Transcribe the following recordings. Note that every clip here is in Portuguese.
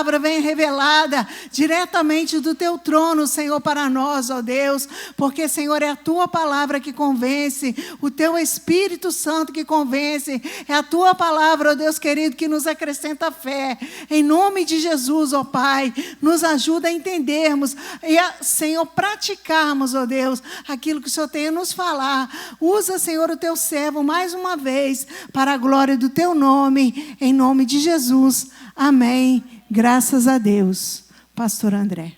palavra vem revelada diretamente do teu trono, Senhor, para nós, ó Deus, porque, Senhor, é a tua palavra que convence, o teu Espírito Santo que convence, é a tua palavra, ó Deus querido, que nos acrescenta fé. Em nome de Jesus, ó Pai, nos ajuda a entendermos e, Senhor, praticarmos, ó Deus, aquilo que o Senhor tem a nos falar. Usa, Senhor, o teu servo mais uma vez para a glória do teu nome, em nome de Jesus. Amém. Graças a Deus. Pastor André.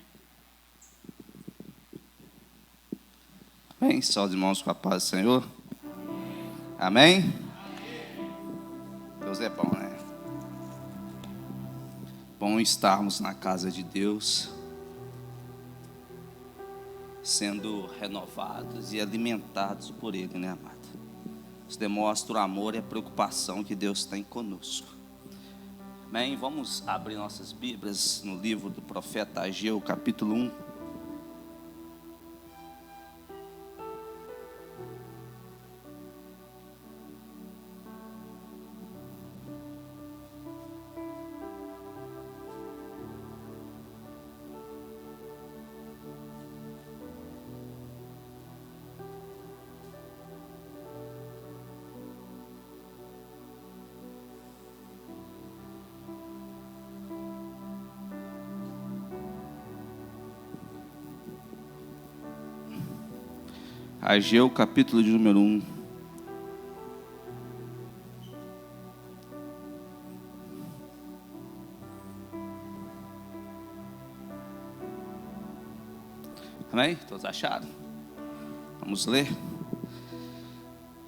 Amém. Só os irmãos com a paz do Senhor. Amém. Deus é bom, né? Bom estarmos na casa de Deus, sendo renovados e alimentados por Ele, né, amado? Isso demonstra o amor e a preocupação que Deus tem conosco. Amém? Vamos abrir nossas Bíblias no livro do profeta Ageu, capítulo 1. Ageu, capítulo de número 1. Amém? Todos acharam? Vamos ler.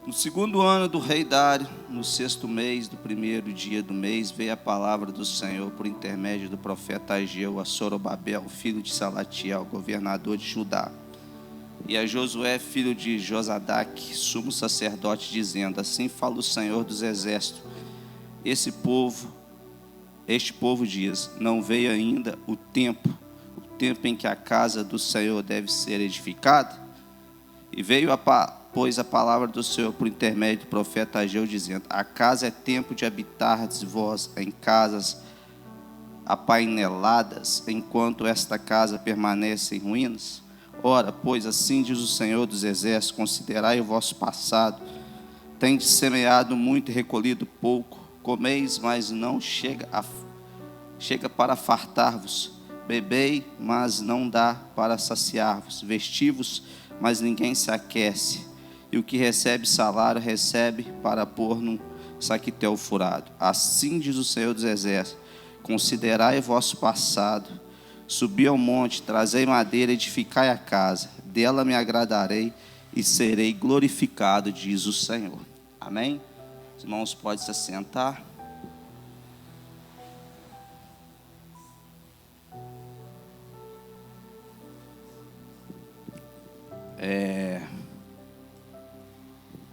No segundo ano do rei Dário, no sexto mês do primeiro dia do mês, veio a palavra do Senhor por intermédio do profeta Ageu a Zorobabel, filho de Salatiel, governador de Judá, e a Josué, filho de Josadaque, sumo sacerdote, dizendo: assim fala o Senhor dos exércitos, este povo diz, não veio ainda o tempo em que a casa do Senhor deve ser edificada? E veio, pois, a palavra do Senhor por intermédio do profeta Ageu, dizendo: acaso é tempo de habitardes vós em casas apaineladas, enquanto esta casa permanece em ruínas? Ora, pois, assim diz o Senhor dos exércitos: considerai o vosso passado, tendes semeado muito e recolhido pouco, comeis, mas não chega para fartar-vos, bebei, mas não dá para saciar-vos, vestivos, mas ninguém se aquece, e o que recebe salário, recebe para pôr num saquitel furado. Assim diz o Senhor dos exércitos: considerai o vosso passado, subi ao monte, trazei madeira, edificai a casa, dela me agradarei e serei glorificado, diz o Senhor. Amém? Os irmãos podem se assentar.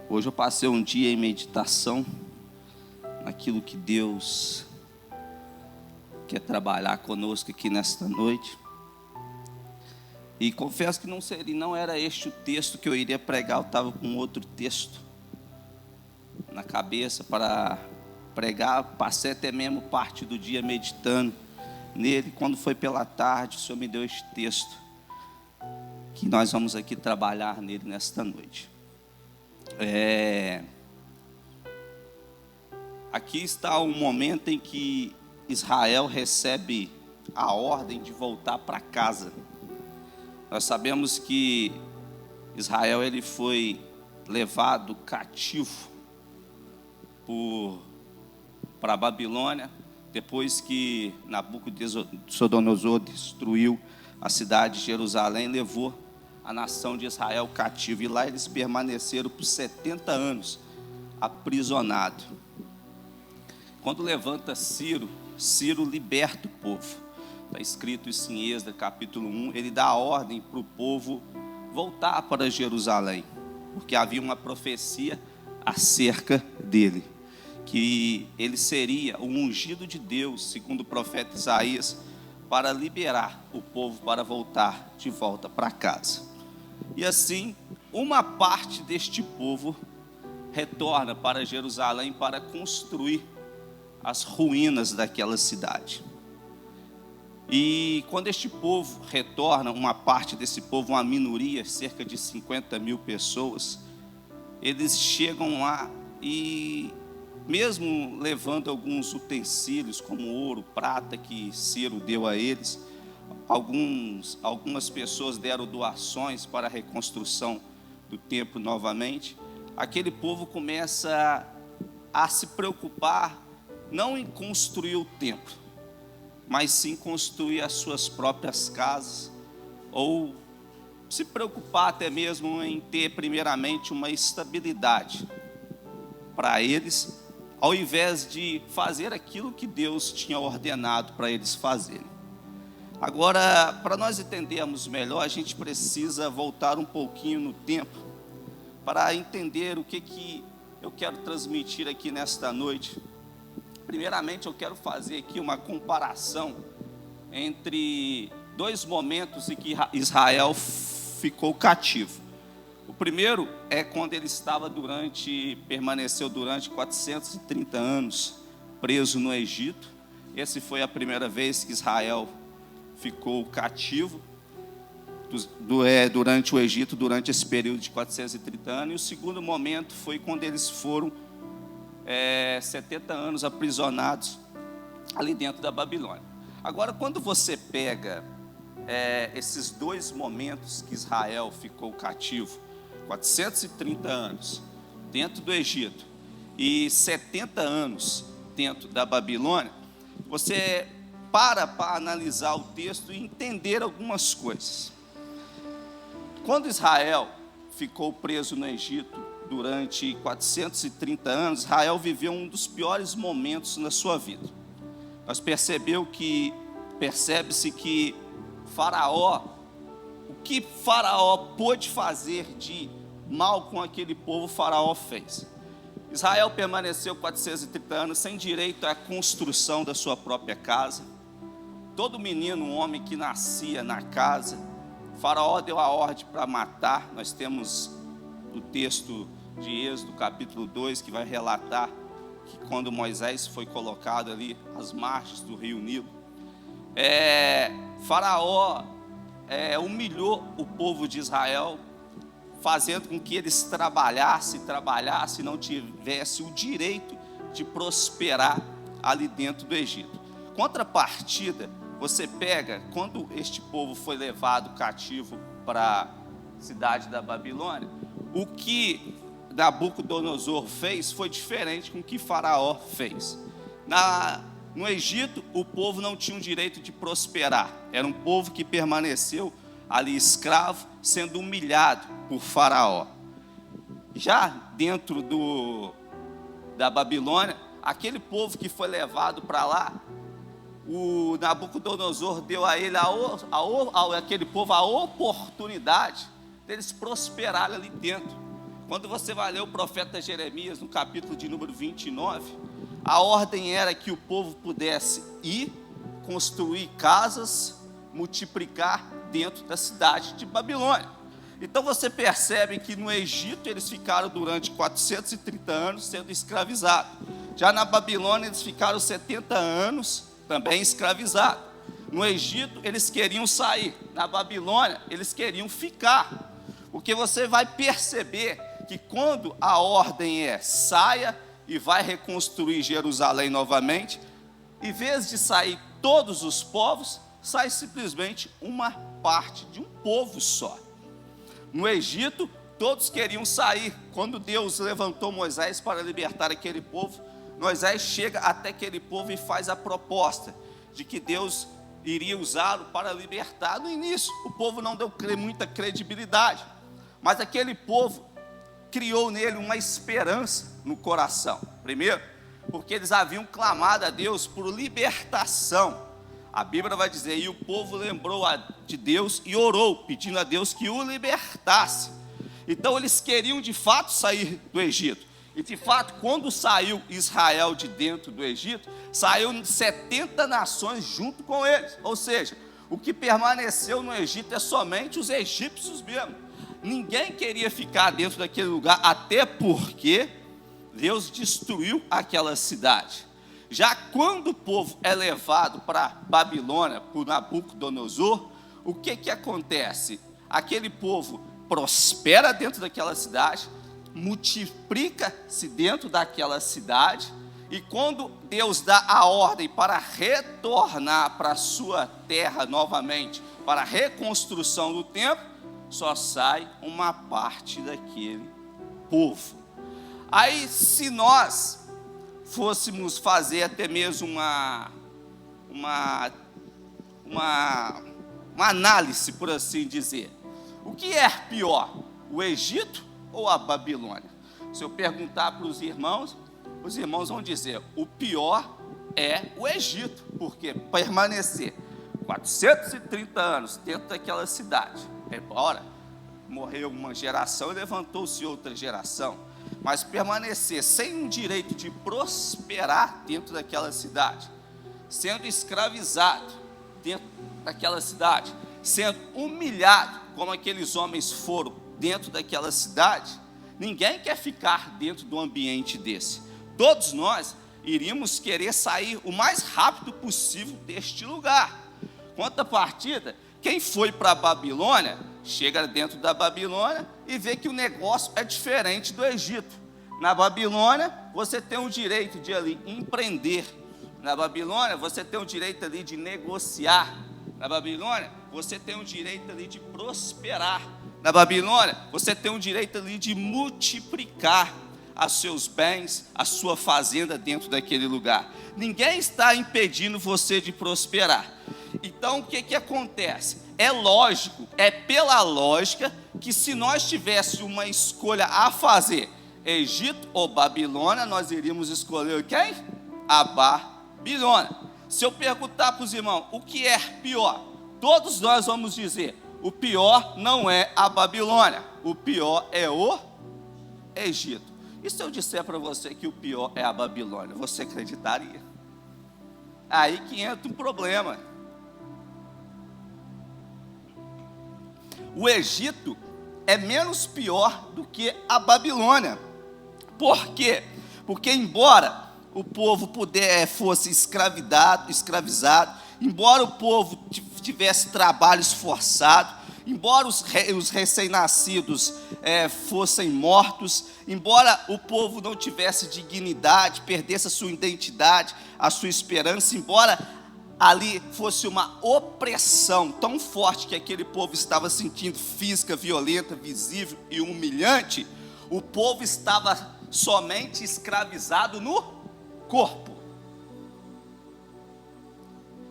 Hoje eu passei um dia em meditação naquilo que Deus quer trabalhar conosco aqui nesta noite. E confesso que não era este o texto que eu iria pregar. Eu estava com outro texto na cabeça para pregar. Passei até mesmo parte do dia meditando nele. Quando foi pela tarde, o Senhor me deu este texto, que nós vamos aqui trabalhar nele nesta noite. Aqui está o momento em que Israel recebe a ordem de voltar para casa. Nós sabemos que Israel ele foi levado cativo para a Babilônia, depois que Nabucodonosor destruiu a cidade de Jerusalém, levou a nação de Israel cativo, e lá eles permaneceram por 70 anos aprisionados. Quando levanta Ciro liberta o povo. Está escrito isso em Esdras capítulo 1. Ele dá a ordem para o povo voltar para Jerusalém, porque havia uma profecia acerca dele, que ele seria o ungido de Deus, segundo o profeta Isaías, para liberar o povo para voltar de volta para casa. E assim, uma parte deste povo retorna para Jerusalém para construir as ruínas daquela cidade. E quando este povo retorna, uma parte desse povo, uma minoria, cerca de 50 mil pessoas, eles chegam lá e, mesmo levando alguns utensílios, como ouro, prata, que Ciro deu a eles, algumas pessoas deram doações para a reconstrução do templo novamente, aquele povo começa a se preocupar não em construir o templo, mas sim construir as suas próprias casas, ou se preocupar até mesmo em ter primeiramente uma estabilidade para eles, ao invés de fazer aquilo que Deus tinha ordenado para eles fazerem. Agora, para nós entendermos melhor, a gente precisa voltar um pouquinho no tempo para entender o que eu quero transmitir aqui nesta noite. Primeiramente, eu quero fazer aqui uma comparação entre dois momentos em que Israel ficou cativo. O primeiro é quando ele permaneceu durante 430 anos preso no Egito. Essa foi a primeira vez que Israel ficou cativo durante o Egito, durante esse período de 430 anos. E o segundo momento foi quando eles foram 70 anos aprisionados ali dentro da Babilônia. Agora, quando você pega esses dois momentos que Israel ficou cativo, 430 anos dentro do Egito e 70 anos dentro da Babilônia, você para analisar o texto e entender algumas coisas. Quando Israel ficou preso no Egito durante 430 anos, Israel viveu um dos piores momentos na sua vida. Nós percebe-se que Faraó, o que Faraó pôde fazer de mal com aquele povo, Faraó fez. Israel permaneceu 430 anos sem direito à construção da sua própria casa. Todo menino, homem que nascia na casa, Faraó deu a ordem para matar. Nós temos o texto de Êxodo, capítulo 2, que vai relatar que quando Moisés foi colocado ali às margens do rio Nilo, Faraó humilhou o povo de Israel, fazendo com que eles trabalhassem, e não tivessem o direito de prosperar ali dentro do Egito. Contrapartida, você pega, quando este povo foi levado cativo para a cidade da Babilônia, o que Nabucodonosor fez foi diferente com o que Faraó fez. No Egito, o povo não tinha o direito de prosperar. Era um povo que permaneceu ali escravo, sendo humilhado por Faraó. Já dentro da Babilônia, aquele povo que foi levado para lá, o Nabucodonosor deu a ele, aquele povo, a oportunidade deles prosperarem ali dentro. Quando você vai ler o profeta Jeremias, no capítulo de número 29, a ordem era que o povo pudesse ir, construir casas, multiplicar dentro da cidade de Babilônia. Então você percebe que no Egito eles ficaram durante 430 anos sendo escravizados. Já na Babilônia eles ficaram 70 anos também escravizados. No Egito eles queriam sair, na Babilônia eles queriam ficar. Porque você vai perceber que quando a ordem saia e vai reconstruir Jerusalém novamente, em vez de sair todos os povos, sai simplesmente uma parte de um povo só. No Egito, todos queriam sair. Quando Deus levantou Moisés para libertar aquele povo, Moisés chega até aquele povo e faz a proposta de que Deus iria usá-lo para libertar. No início, o povo não deu muita credibilidade, mas aquele povo criou nele uma esperança no coração. Primeiro, porque eles haviam clamado a Deus por libertação. A Bíblia vai dizer, e o povo lembrou de Deus e orou, pedindo a Deus que o libertasse. Então eles queriam de fato sair do Egito. E de fato, quando saiu Israel de dentro do Egito, saiu 70 nações junto com eles. Ou seja, o que permaneceu no Egito é somente os egípcios mesmo. Ninguém queria ficar dentro daquele lugar, até porque Deus destruiu aquela cidade. Já quando o povo é levado para Babilônia, por Nabucodonosor, o que acontece? Aquele povo prospera dentro daquela cidade, multiplica-se dentro daquela cidade, e quando Deus dá a ordem para retornar para a sua terra novamente, para a reconstrução do templo, só sai uma parte daquele povo. Aí, se nós fôssemos fazer até mesmo uma análise, por assim dizer, o que é pior, o Egito ou a Babilônia? Se eu perguntar para os irmãos vão dizer, o pior é o Egito, porque permanecer 430 anos dentro daquela cidade, embora morreu uma geração e levantou-se outra geração, mas permanecer sem um direito de prosperar dentro daquela cidade, sendo escravizado dentro daquela cidade, sendo humilhado como aqueles homens foram dentro daquela cidade, ninguém quer ficar dentro de um ambiente desse. Todos nós iríamos querer sair o mais rápido possível deste lugar. Contrapartida, quem foi para a Babilônia, chega dentro da Babilônia e vê que o negócio é diferente do Egito. Na Babilônia, você tem o direito de ali empreender. Na Babilônia, você tem o direito ali de negociar. Na Babilônia, você tem o direito ali de prosperar. Na Babilônia, você tem o direito ali de multiplicar os seus bens, a sua fazenda dentro daquele lugar. Ninguém está impedindo você de prosperar. Então, o que acontece? É lógico, é pela lógica, que se nós tivéssemos uma escolha a fazer, Egito ou Babilônia, nós iríamos escolher quem? A Babilônia. Se eu perguntar para os irmãos, o que é pior? Todos nós vamos dizer, o pior não é a Babilônia, o pior é o Egito. E se eu disser para você que o pior é a Babilônia, você acreditaria? Aí que entra um problema. O Egito é menos pior do que a Babilônia. Por quê? Porque embora o povo fosse escravizado, embora o povo tivesse trabalho esforçado, embora os recém-nascidos fossem mortos, embora o povo não tivesse dignidade, perdesse a sua identidade, a sua esperança, embora ali fosse uma opressão tão forte que aquele povo estava sentindo, física, violenta, visível e humilhante, o povo estava somente escravizado no corpo.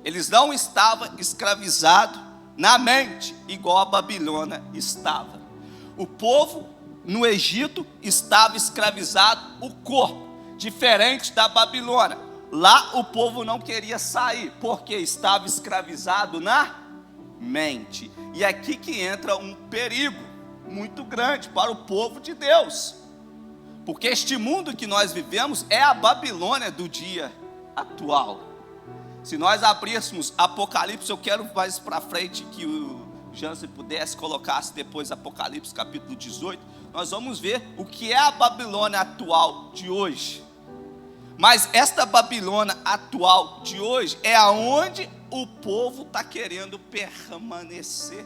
Eles não estavam escravizados na mente, igual a Babilônia estava. O povo no Egito estava escravizado o corpo, diferente da Babilônia. Lá o povo não queria sair, porque estava escravizado na mente. E é aqui que entra um perigo muito grande para o povo de Deus. Porque este mundo que nós vivemos é a Babilônia do dia atual. Se nós abríssemos Apocalipse, eu quero mais para frente que o Jansen pudesse colocasse depois Apocalipse capítulo 18, nós vamos ver o que é a Babilônia atual de hoje. Mas esta Babilônia atual de hoje é aonde o povo está querendo permanecer.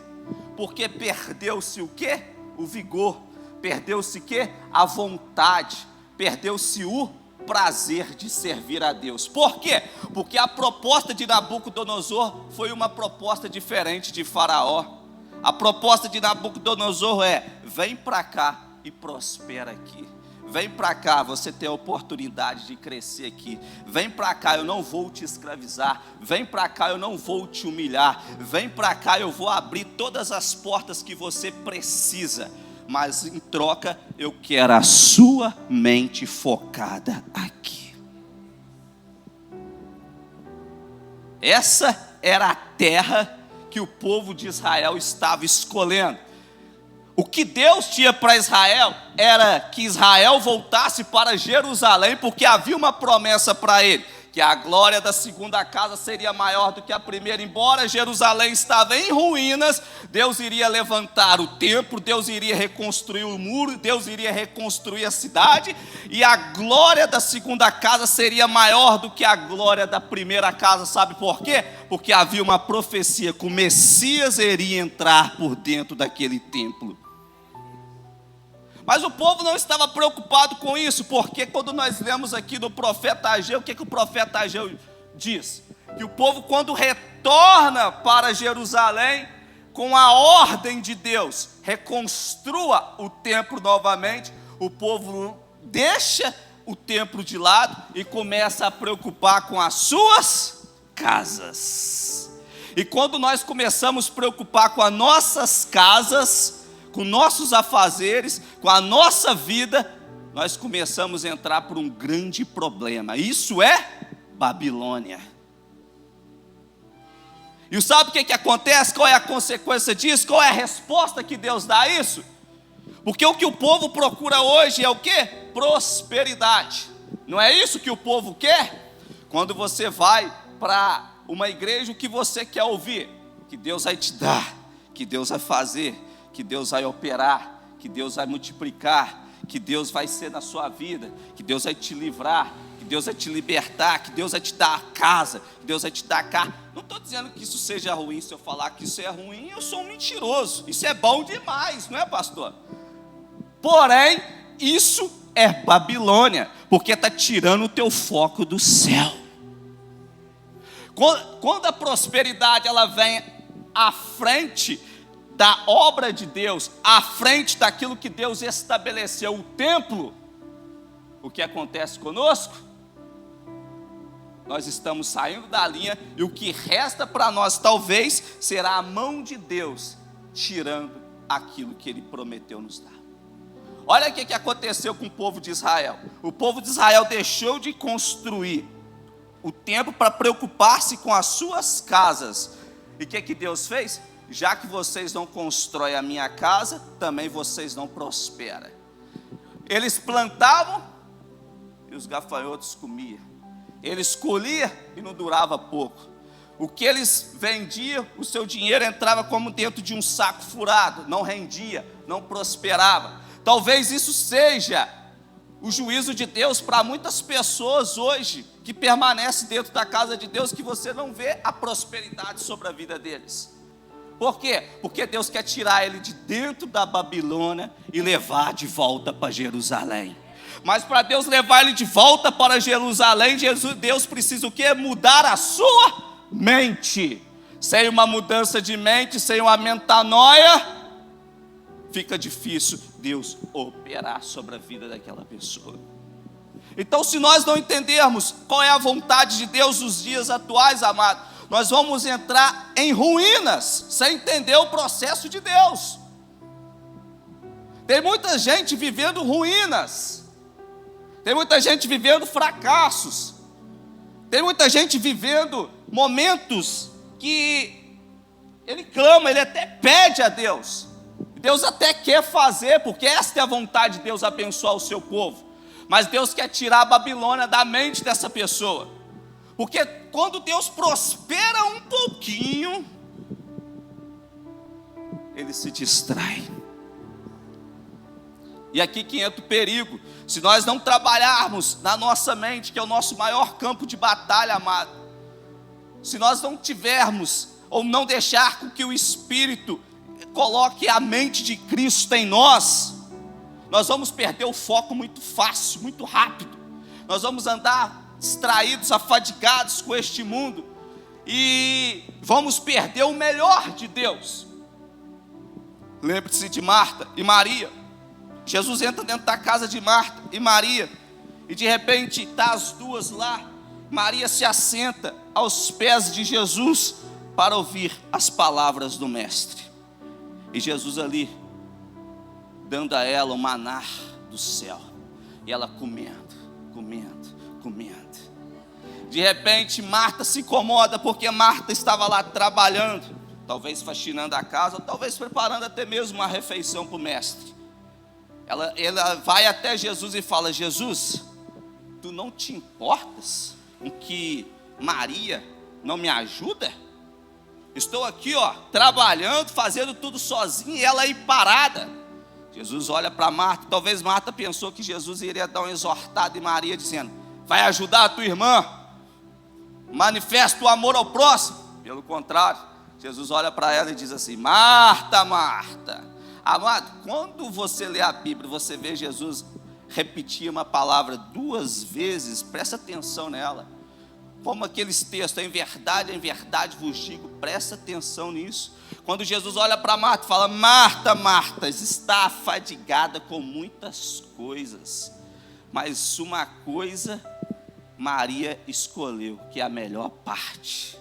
Porque perdeu-se o quê? O vigor. Perdeu-se o quê? A vontade. Perdeu-se o prazer de servir a Deus. Por quê? Porque a proposta de Nabucodonosor foi uma proposta diferente de Faraó. A proposta de Nabucodonosor é: vem para cá e prospera aqui. Vem para cá, você tem a oportunidade de crescer aqui. Vem para cá, eu não vou te escravizar. Vem para cá, eu não vou te humilhar. Vem para cá, eu vou abrir todas as portas que você precisa. Mas em troca, eu quero a sua mente focada aqui. Essa era a terra que o povo de Israel estava escolhendo. O que Deus tinha para Israel era que Israel voltasse para Jerusalém, porque havia uma promessa para ele, que a glória da segunda casa seria maior do que a primeira. Embora Jerusalém estava em ruínas, Deus iria levantar o templo, Deus iria reconstruir o muro, Deus iria reconstruir a cidade, e a glória da segunda casa seria maior do que a glória da primeira casa. Sabe por quê? Porque havia uma profecia que o Messias iria entrar por dentro daquele templo. Mas o povo não estava preocupado com isso, porque quando nós lemos aqui no profeta Ageu, o que o profeta Ageu diz? Que o povo, quando retorna para Jerusalém, com a ordem de Deus, reconstrua o templo novamente, o povo deixa o templo de lado e começa a preocupar com as suas casas. E quando nós começamos a preocupar com as nossas casas, com nossos afazeres, com a nossa vida, nós começamos a entrar por um grande problema. Isso é Babilônia. E sabe o que acontece? Qual é a consequência disso? Qual é a resposta que Deus dá a isso? Porque o que o povo procura hoje é o quê? Prosperidade. Não é isso que o povo quer? Quando você vai para uma igreja, o que você quer ouvir? Que Deus vai te dar, que Deus vai fazer, que Deus vai operar, que Deus vai multiplicar, que Deus vai ser na sua vida, que Deus vai te livrar, que Deus vai te libertar, que Deus vai te dar a casa, que Deus vai te dar a carro. Não estou dizendo que isso seja ruim. Se eu falar que isso é ruim, eu sou um mentiroso. Isso é bom demais, não é, pastor? Porém, isso é Babilônia, porque está tirando o teu foco do céu. Quando a prosperidade ela vem à frente da obra de Deus, à frente daquilo que Deus estabeleceu, o templo, o que acontece conosco? Nós estamos saindo da linha, e o que resta para nós talvez será a mão de Deus tirando aquilo que Ele prometeu nos dar. Olha o que aconteceu com o povo de Israel. O povo de Israel deixou de construir o templo para preocupar-se com as suas casas. E o que Deus fez? Já que vocês não constroem a minha casa, também vocês não prosperam. Eles plantavam e os gafanhotos comiam. Eles colhiam e não durava pouco. O que eles vendiam, o seu dinheiro entrava como dentro de um saco furado, não rendia, não prosperava. Talvez isso seja o juízo de Deus para muitas pessoas hoje, que permanecem dentro da casa de Deus, que você não vê a prosperidade sobre a vida deles. Por quê? Porque Deus quer tirar ele de dentro da Babilônia e levar de volta para Jerusalém. Mas para Deus levar ele de volta para Jerusalém, Deus precisa o quê? Mudar a sua mente. Sem uma mudança de mente, sem uma metanoia, fica difícil Deus operar sobre a vida daquela pessoa. Então, se nós não entendermos qual é a vontade de Deus nos dias atuais, amado, nós vamos entrar em ruínas, sem entender o processo de Deus. Tem muita gente vivendo ruínas, tem muita gente vivendo fracassos, tem muita gente vivendo momentos que ele clama, ele até pede a Deus, Deus até quer fazer, porque esta é a vontade de Deus, abençoar o seu povo. Mas Deus quer tirar a Babilônia da mente dessa pessoa, porque quando Deus prospera um pouquinho, ele se distrai. E aqui que entra o perigo. Se nós não trabalharmos na nossa mente, que é o nosso maior campo de batalha, amado, se nós não tivermos, ou não deixar com que o Espírito coloque a mente de Cristo em nós, nós vamos perder o foco muito fácil, muito rápido. Nós vamos andar distraídos, afadigados com este mundo, e vamos perder o melhor de Deus. Lembre-se de Marta e Maria. Jesus entra dentro da casa de Marta e Maria, e de repente está as duas lá. Maria se assenta aos pés de Jesus para ouvir as palavras do Mestre, e Jesus ali dando a ela o maná do céu, e ela comendo. De repente Marta se incomoda, porque Marta estava lá trabalhando, talvez faxinando a casa, ou talvez preparando até mesmo uma refeição para o Mestre. Ela vai até Jesus e fala: Jesus, tu não te importas com que Maria não me ajuda? Estou aqui, trabalhando, fazendo tudo sozinho, e ela aí parada. Jesus olha para Marta. Talvez Marta pensou que Jesus iria dar uma exortada em Maria, dizendo: vai ajudar a tua irmã, manifesta o amor ao próximo. Pelo contrário, Jesus olha para ela e diz assim: Marta, Marta. Amado, quando você lê a Bíblia, você vê Jesus repetir uma palavra 2 vezes, presta atenção nela. Como aqueles textos, em verdade vos digo, presta atenção nisso. Quando Jesus olha para Marta e fala: Marta, Marta, está afadigada com muitas coisas, mas uma coisa Maria escolheu, que é a melhor parte,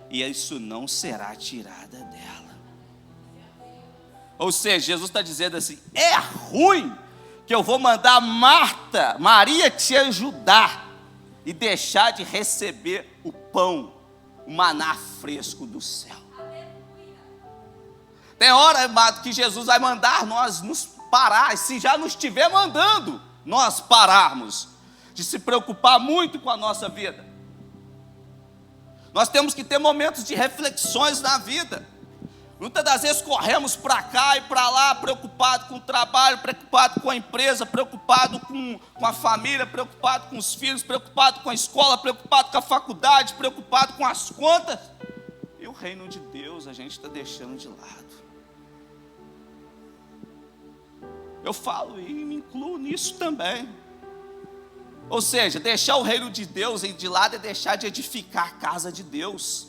e isso não será tirada dela. Ou seja, Jesus está dizendo assim: é ruim que eu vou mandar Maria te ajudar, e deixar de receber o pão, o maná fresco do céu. Tem hora, amado, que Jesus vai mandar nós nos parar, e se já nos estiver mandando, nós pararmos de se preocupar muito com a nossa vida. Nós temos que ter momentos de reflexões na vida. Muitas das vezes corremos para cá e para lá, preocupado com o trabalho, preocupado com a empresa, preocupado com a família, preocupado com os filhos, preocupado com a escola, preocupado com a faculdade, preocupado com as contas. E o reino de Deus a gente está deixando de lado. Eu falo e me incluo nisso também. Ou seja, deixar o reino de Deus de lado é deixar de edificar a casa de Deus.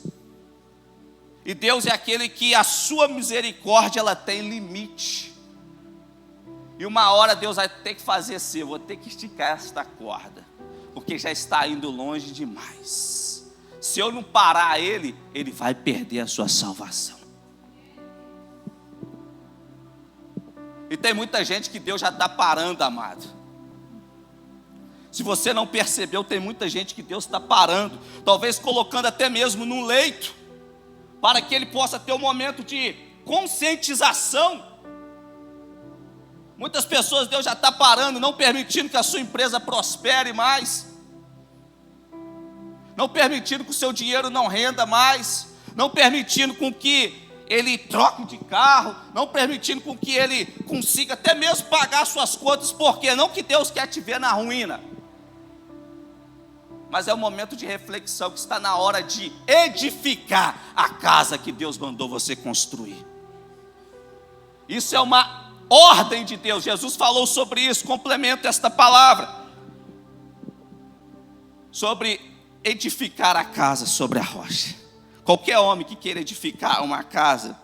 E Deus é aquele que a sua misericórdia, ela tem limite. E uma hora Deus vai ter que fazer assim: eu vou ter que esticar esta corda, porque já está indo longe demais. Se eu não parar ele vai perder a sua salvação. E tem muita gente que Deus já está parando, amado. Se você não percebeu, tem muita gente que Deus está parando, talvez colocando até mesmo num leito, para que ele possa ter um momento de conscientização. Muitas pessoas Deus já está parando, não permitindo que a sua empresa prospere mais, não permitindo que o seu dinheiro não renda mais, não permitindo com que ele troque de carro, não permitindo com que ele consiga até mesmo pagar suas contas. Porque não que Deus quer te ver na ruína, mas é um momento de reflexão, que está na hora de edificar a casa que Deus mandou você construir. Isso é uma ordem de Deus. Jesus falou sobre isso. Complemento esta palavra sobre edificar a casa sobre a rocha. Qualquer homem que queira edificar uma casa,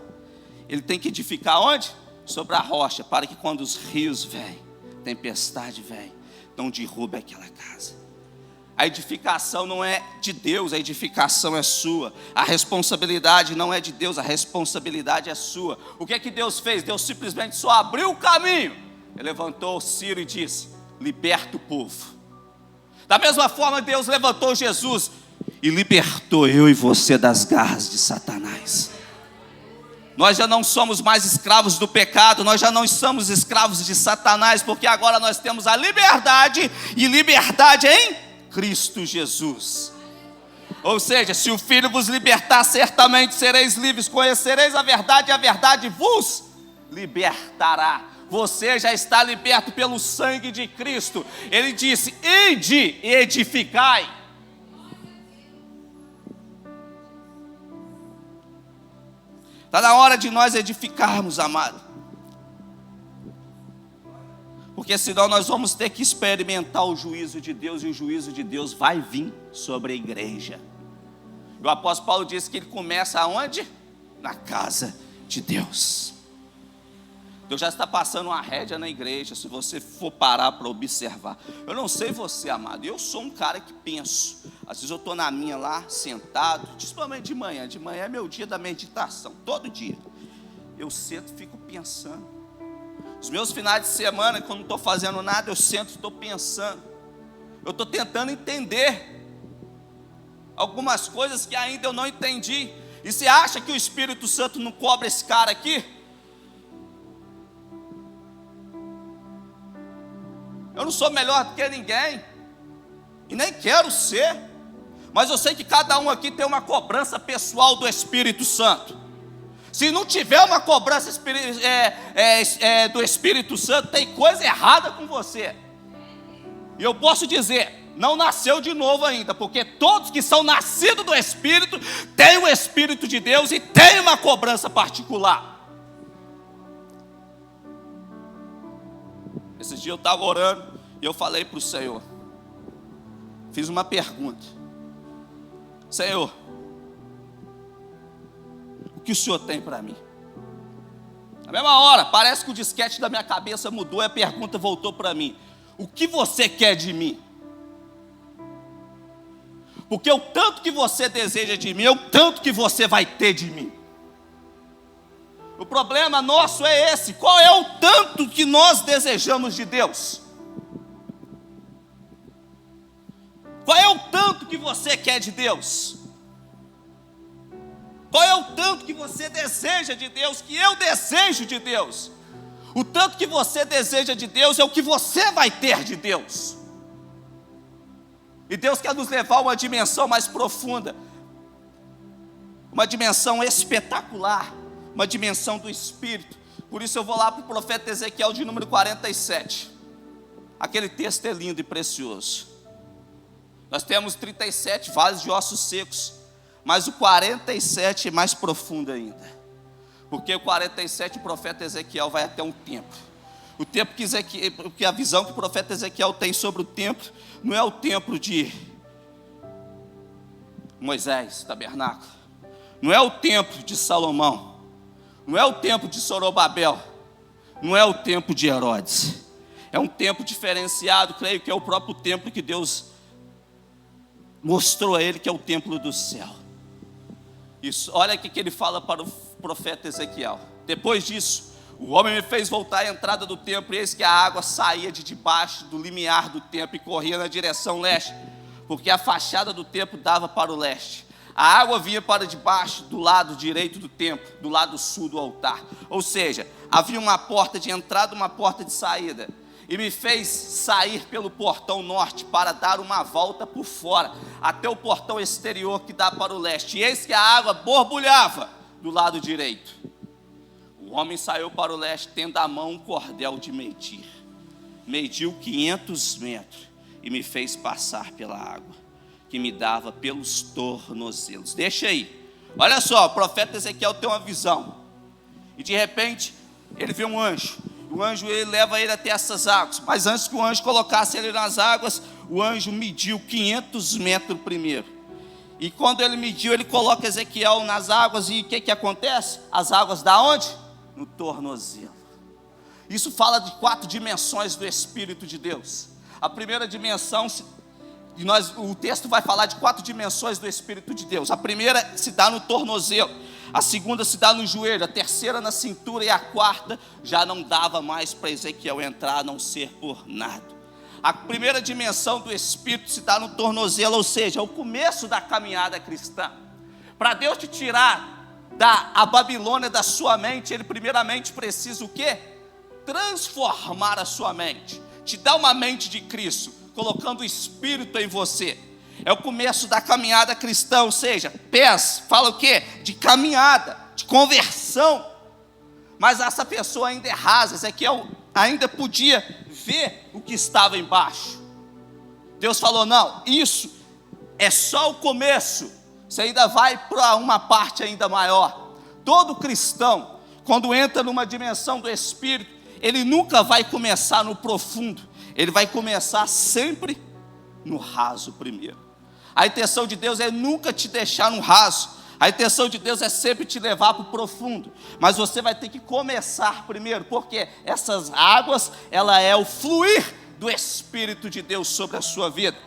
ele tem que edificar onde? Sobre a rocha, para que quando os rios vêm, tempestade vem, não derrube aquela casa. A edificação não é de Deus, a edificação é sua. A responsabilidade não é de Deus, a responsabilidade é sua. O que é que Deus fez? Deus simplesmente só abriu o caminho. Ele levantou Ciro e disse: liberta o povo. Da mesma forma, Deus levantou Jesus e libertou eu e você das garras de Satanás. Nós já não somos mais escravos do pecado, nós já não somos escravos de Satanás, porque agora nós temos a liberdade, e liberdade em Cristo Jesus. Ou seja, se o Filho vos libertar, certamente sereis livres. Conhecereis a verdade, e a verdade vos libertará. Você já está liberto pelo sangue de Cristo. Ele disse: ide e edificai. Está na hora de nós edificarmos, amado. Porque senão nós vamos ter que experimentar o juízo de Deus, e o juízo de Deus vai vir sobre a igreja. O apóstolo Paulo disse que ele começa aonde? Na casa de Deus. Deus já está passando uma rédea na igreja, se você for parar para observar. Eu não sei você, amado, eu sou um cara que penso. Às vezes eu estou na minha lá, sentado, principalmente de manhã é meu dia da meditação, todo dia. Eu sento e fico pensando. Os meus finais de semana, quando não estou fazendo nada, eu sento e estou pensando. Eu estou tentando entender algumas coisas que ainda eu não entendi. E você acha que o Espírito Santo não cobra esse cara aqui? Eu não sou melhor do que ninguém, e nem quero ser. Mas eu sei que cada um aqui tem uma cobrança pessoal do Espírito Santo. Se não tiver uma cobrança do Espírito Santo, tem coisa errada com você. E eu posso dizer, não nasceu de novo ainda, porque todos que são nascidos do Espírito têm o Espírito de Deus e têm uma cobrança particular. Esse dia eu estava orando e eu falei para o Senhor, fiz uma pergunta: Senhor, o que o Senhor tem para mim? Na mesma hora, parece que o disquete da minha cabeça mudou e a pergunta voltou para mim: o que você quer de mim? Porque o tanto que você deseja de mim é o tanto que você vai ter de mim. O problema nosso é esse: qual é o tanto que nós desejamos de Deus? Qual é o tanto que você quer de Deus? Qual é o tanto que você deseja de Deus, que eu desejo de Deus? O tanto que você deseja de Deus é o que você vai ter de Deus. E Deus quer nos levar a uma dimensão mais profunda, uma dimensão espetacular, uma dimensão do Espírito. Por isso eu vou lá para o profeta Ezequiel de número 47. Aquele texto é lindo e precioso. Nós temos 37 vales de ossos secos, mas o 47 é mais profundo ainda. Porque o 47, o profeta Ezequiel vai até um templo. O templo que a visão que o profeta Ezequiel tem sobre o templo não é o templo de Moisés, tabernáculo. Não é o templo de Salomão. Não é o templo de Zorobabel. Não é o templo de Herodes. É um templo diferenciado, creio que é o próprio templo que Deus mostrou a ele, que é o templo do céu. Isso, olha o que ele fala para o profeta Ezequiel. Depois disso, o homem me fez voltar à entrada do templo, e eis que a água saía de debaixo do limiar do templo e corria na direção leste, porque a fachada do templo dava para o leste. A água vinha para debaixo do lado direito do templo, do lado sul do altar. Ou seja, havia uma porta de entrada e uma porta de saída. E me fez sair pelo portão norte para dar uma volta por fora, até o portão exterior que dá para o leste. E eis que a água borbulhava do lado direito. O homem saiu para o leste, tendo à mão um cordel de medir. Mediu 500 metros e me fez passar pela água, que me dava pelos tornozelos. Deixa aí. Olha só, o profeta Ezequiel tem uma visão. E de repente, ele vê um anjo. O anjo, ele leva ele até essas águas. Mas antes que o anjo colocasse ele nas águas, o anjo mediu 500 metros primeiro. E quando ele mediu, ele coloca Ezequiel nas águas. E o que acontece? As águas da onde? No tornozelo. Isso fala de 4 dimensões do Espírito de Deus. A primeira dimensão, o texto vai falar de 4 dimensões do Espírito de Deus. A primeira se dá no tornozelo, a segunda se dá no joelho, a terceira na cintura, e a quarta já não dava mais para Ezequiel entrar, a não ser por nada. A primeira dimensão do Espírito se dá no tornozelo, ou seja, é o começo da caminhada cristã. Para Deus te tirar a Babilônia da sua mente, Ele primeiramente precisa o quê? Transformar a sua mente, te dar uma mente de Cristo, colocando o Espírito em você. É o começo da caminhada cristã, ou seja, pés, fala o quê? De caminhada, de conversão. Mas essa pessoa ainda é rasa. Ezequiel ainda podia ver o que estava embaixo. Deus falou: não, isso é só o começo, você ainda vai para uma parte ainda maior. Todo cristão, quando entra numa dimensão do Espírito, ele nunca vai começar no profundo, ele vai começar sempre no raso primeiro. A intenção de Deus é nunca te deixar no raso. A intenção de Deus é sempre te levar para o profundo. Mas você vai ter que começar primeiro, porque essas águas, ela é o fluir do Espírito de Deus sobre a sua vida.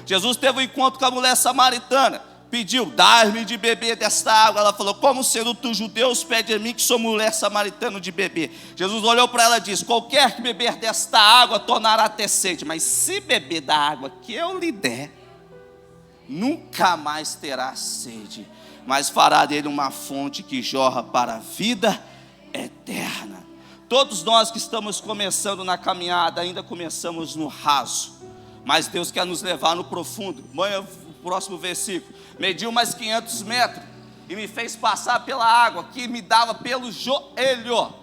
Jesus teve um encontro com a mulher samaritana, pediu: dá-me de beber desta água. Ela falou: como sendo tu judeus, pede a mim, que sou mulher samaritana, de beber. Jesus olhou para ela e disse: qualquer que beber desta água tornará a ter sede, mas se beber da água que eu lhe der, nunca mais terá sede, mas fará dele uma fonte que jorra para a vida eterna. Todos nós que estamos começando na caminhada, ainda começamos no raso, mas Deus quer nos levar no profundo. próximo versículo. Mediu mais 500 metros e me fez passar pela água que me dava pelo joelho.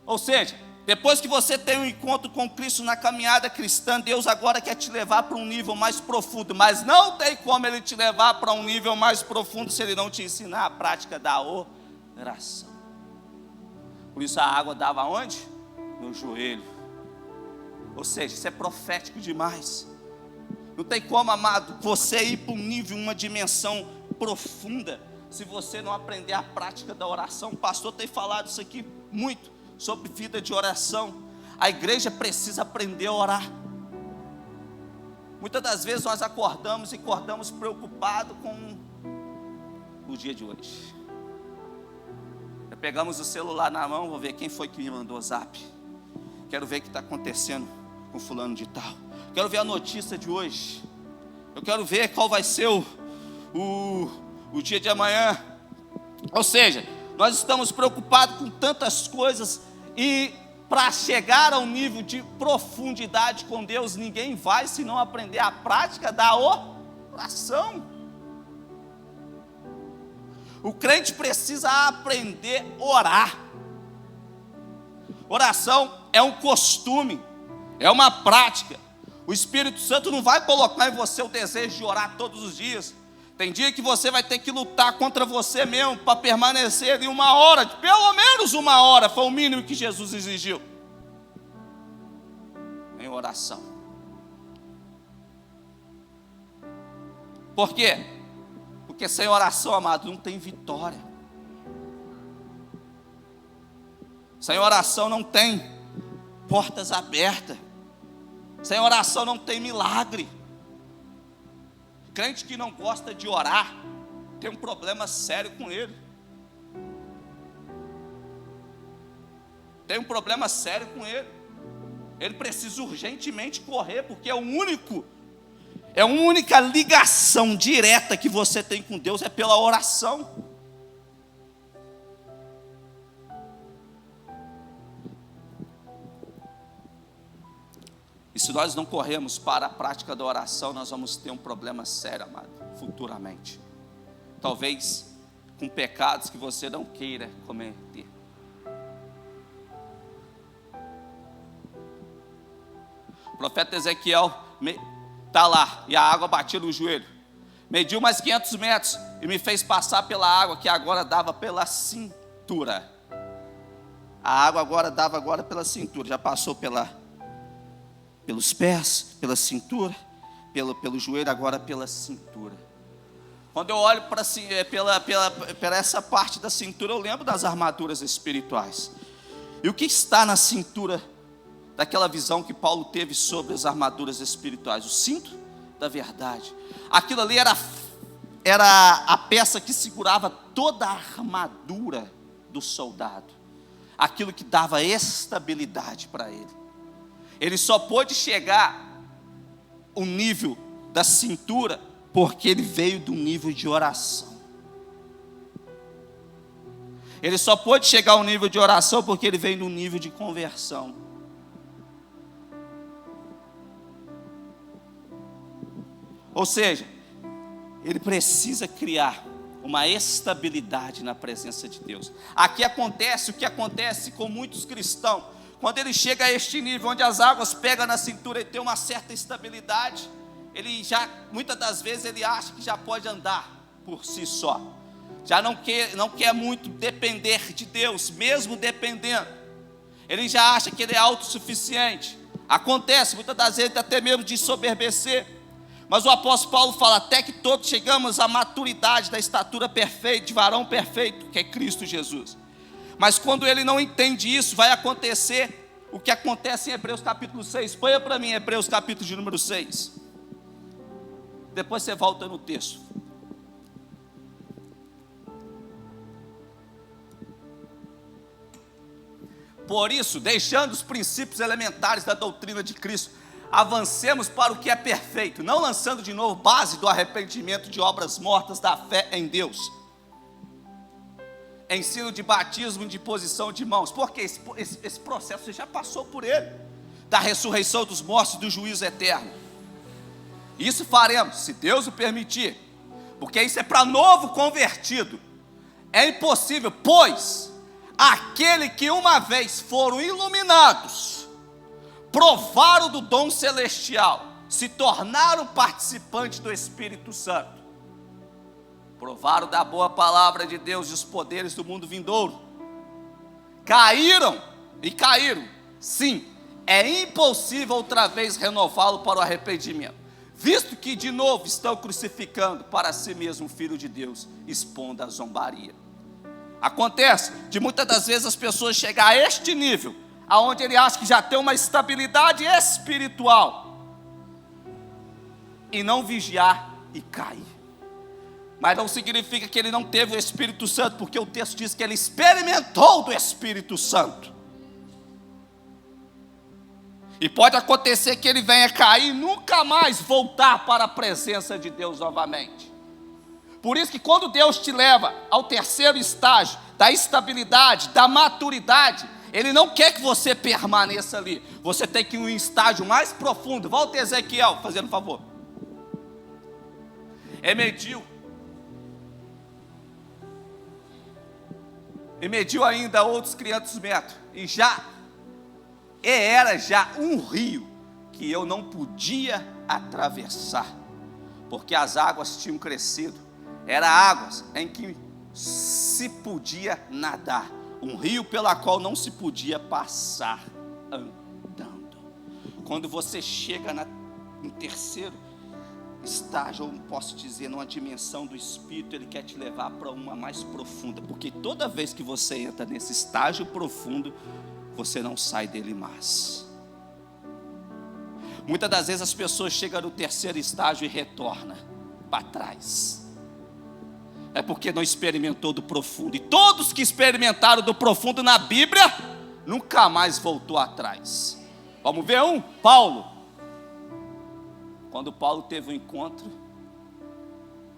Ou seja, depois que você tem um encontro com Cristo na caminhada cristã, Deus agora quer te levar para um nível mais profundo, mas não tem como Ele te levar para um nível mais profundo se Ele não te ensinar a prática da oração. Por isso a água dava aonde? No joelho. Ou seja, isso é profético demais. Não tem como, amado, você ir para um nível, uma dimensão profunda, se você não aprender a prática da oração. O pastor tem falado isso aqui muito, sobre vida de oração. A igreja precisa aprender a orar. Muitas das vezes nós acordamos preocupados com o dia de hoje. Pegamos o celular na mão, vou ver quem foi que me mandou o zap. Quero ver o que está acontecendo com fulano de tal. Quero ver a notícia de hoje. Eu quero ver qual vai ser o dia de amanhã. Ou seja, nós estamos preocupados com tantas coisas, e para chegar ao nível de profundidade com Deus, ninguém vai se não aprender a prática da oração. O crente precisa aprender a orar. Oração é um costume, é uma prática. O Espírito Santo não vai colocar em você o desejo de orar todos os dias. Tem dia que você vai ter que lutar contra você mesmo para permanecer ali 1 hora, pelo menos 1 hora, foi o mínimo que Jesus exigiu em oração. Por quê? Porque sem oração, amado, não tem vitória. Sem oração não tem portas abertas. Sem oração não tem milagre. Crente que não gosta de orar tem um problema sério com ele. Tem um problema sério com ele. Ele precisa urgentemente correr, porque é a única ligação direta que você tem com Deus é pela oração. E se nós não corremos para a prática da oração, nós vamos ter um problema sério, amado, futuramente. Talvez com pecados que você não queira cometer. O profeta Ezequiel está lá, e a água batia no joelho. Mediu mais 500 metros e me fez passar pela água, que agora dava pela cintura. A água agora dava pela cintura, já passou pelos pés, pela cintura, pelo joelho, agora pela cintura. Quando eu olho para essa parte da cintura, eu lembro das armaduras espirituais. E o que está na cintura daquela visão que Paulo teve sobre as armaduras espirituais? O cinto da verdade. Aquilo ali era a peça que segurava toda a armadura do soldado. Aquilo que dava estabilidade para ele. Ele só pôde chegar ao nível da cintura porque ele veio do nível de oração. Ele só pôde chegar ao nível de oração porque ele veio do nível de conversão. Ou seja, ele precisa criar uma estabilidade na presença de Deus. Aqui acontece o que acontece com muitos cristãos. Quando ele chega a este nível, onde as águas pegam na cintura e tem uma certa estabilidade, ele já, muitas das vezes, ele acha que já pode andar por si só. Já não quer muito depender de Deus, mesmo dependendo. Ele já acha que ele é autossuficiente. Acontece, muitas das vezes, até mesmo de soberbecer. Mas o apóstolo Paulo fala, até que todos chegamos à maturidade da estatura perfeita, de varão perfeito, que é Cristo Jesus. Mas quando ele não entende isso, vai acontecer o que acontece em Hebreus capítulo 6. Põe para mim Hebreus capítulo de número 6. Depois você volta no texto. Por isso, deixando os princípios elementares da doutrina de Cristo, avancemos para o que é perfeito, não lançando de novo base do arrependimento de obras mortas da fé em Deus. Ensino de batismo e de posição de mãos, porque esse processo você já passou por ele, da ressurreição dos mortos e do juízo eterno. Isso faremos, se Deus o permitir, porque isso é para novo convertido. É impossível, pois aquele que uma vez foram iluminados, provaram do dom celestial, se tornaram participantes do Espírito Santo, provaram da boa palavra de Deus e os poderes do mundo vindouro, caíram, sim, é impossível outra vez renová-lo para o arrependimento, visto que de novo estão crucificando para si mesmo o Filho de Deus, expondo a zombaria. Acontece de muitas das vezes as pessoas chegar a este nível, aonde ele acha que já tem uma estabilidade espiritual, e não vigiar e cair. Mas não significa que ele não teve o Espírito Santo, porque o texto diz que ele experimentou do Espírito Santo. E pode acontecer que ele venha cair e nunca mais voltar para a presença de Deus novamente. Por isso que quando Deus te leva ao terceiro estágio da estabilidade, da maturidade, Ele não quer que você permaneça ali. Você tem que ir em um estágio mais profundo. Volta Ezequiel, fazendo um favor. E mediu ainda outros 500 metros. Era já um rio que eu não podia atravessar, porque as águas tinham crescido. Eram águas em que se podia nadar, um rio pela qual não se podia passar andando. Quando você chega no terceiro estágio, ou posso dizer, numa dimensão do Espírito, Ele quer te levar para uma mais profunda, porque toda vez que você entra nesse estágio profundo, você não sai dele mais. Muitas das vezes as pessoas chegam no terceiro estágio e retornam para trás. É porque não experimentou do profundo. E todos que experimentaram do profundo na Bíblia, nunca mais voltou atrás. Vamos ver um? Paulo. Quando Paulo teve um encontro,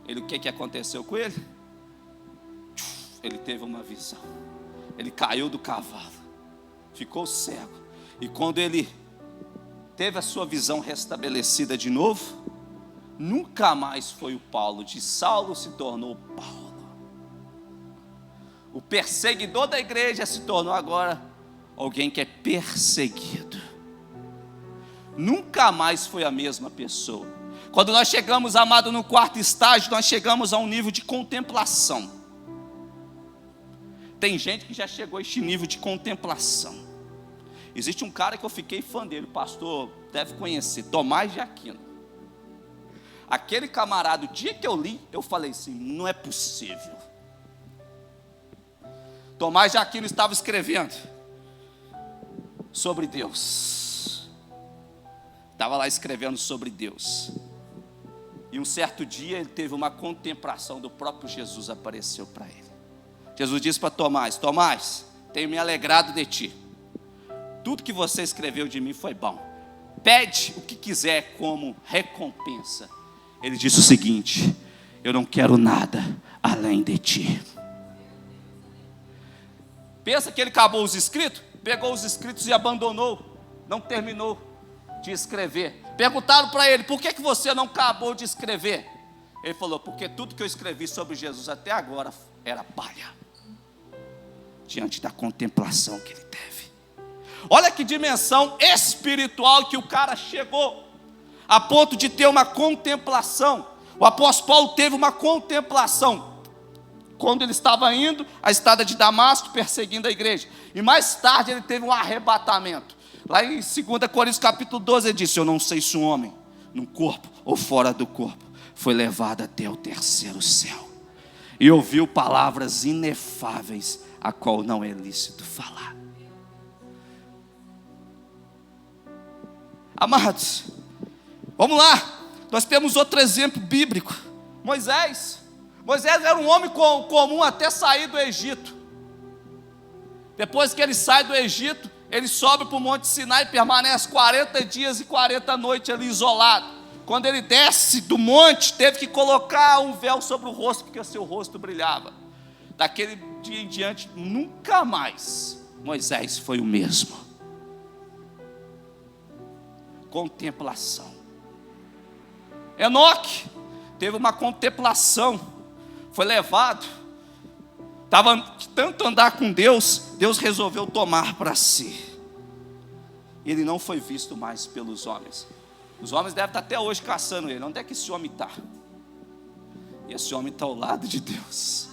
o que aconteceu com ele? Ele teve uma visão. Ele caiu do cavalo, ficou cego. E quando ele teve a sua visão restabelecida de novo, nunca mais foi o Paulo. De Saulo se tornou Paulo. O perseguidor da igreja se tornou agora alguém que é perseguido. Nunca mais foi a mesma pessoa. Quando nós chegamos, amado, no quarto estágio, nós chegamos a um nível de contemplação. Tem gente que já chegou a este nível de contemplação. Existe um cara que eu fiquei fã dele, o pastor deve conhecer, Tomás de Aquino. Aquele camarada, o dia que eu li, eu falei assim, não é possível. Tomás de Aquino estava escrevendo sobre Deus. Estava lá escrevendo sobre Deus. E um certo dia ele teve uma contemplação do próprio Jesus, apareceu para ele. Jesus disse para Tomás, Tomás, tenho me alegrado de ti. Tudo que você escreveu de mim foi bom. Pede o que quiser como recompensa. Ele disse o seguinte, eu não quero nada além de ti. Pensa que ele acabou os escritos? Pegou os escritos e abandonou. Não terminou de escrever. Perguntaram para ele, por que você não acabou de escrever? Ele falou, porque tudo que eu escrevi sobre Jesus até agora era palha, diante da contemplação que ele teve. Olha que dimensão espiritual que o cara chegou, a ponto de ter uma contemplação. O apóstolo Paulo teve uma contemplação quando ele estava indo à estrada de Damasco, perseguindo a igreja. E mais tarde ele teve um arrebatamento. Lá em 2 Coríntios capítulo 12 ele disse, eu não sei se um homem, no corpo ou fora do corpo, foi levado até o terceiro céu e ouviu palavras inefáveis, a qual não é lícito falar. Amados, vamos lá, nós temos outro exemplo bíblico. Moisés era um homem comum até sair do Egito. Depois que ele sai do Egito, ele sobe para o Monte Sinai e permanece 40 dias e 40 noites ali isolado. Quando ele desce do monte, teve que colocar um véu sobre o rosto, porque o seu rosto brilhava. Daquele dia em diante, nunca mais Moisés foi o mesmo. Contemplação. Enoque teve uma contemplação, foi levado, estava de tanto andar com Deus, Deus resolveu tomar para si. Ele não foi visto mais pelos homens. Os homens devem estar até hoje caçando ele. Onde é que esse homem está? E esse homem está ao lado de Deus.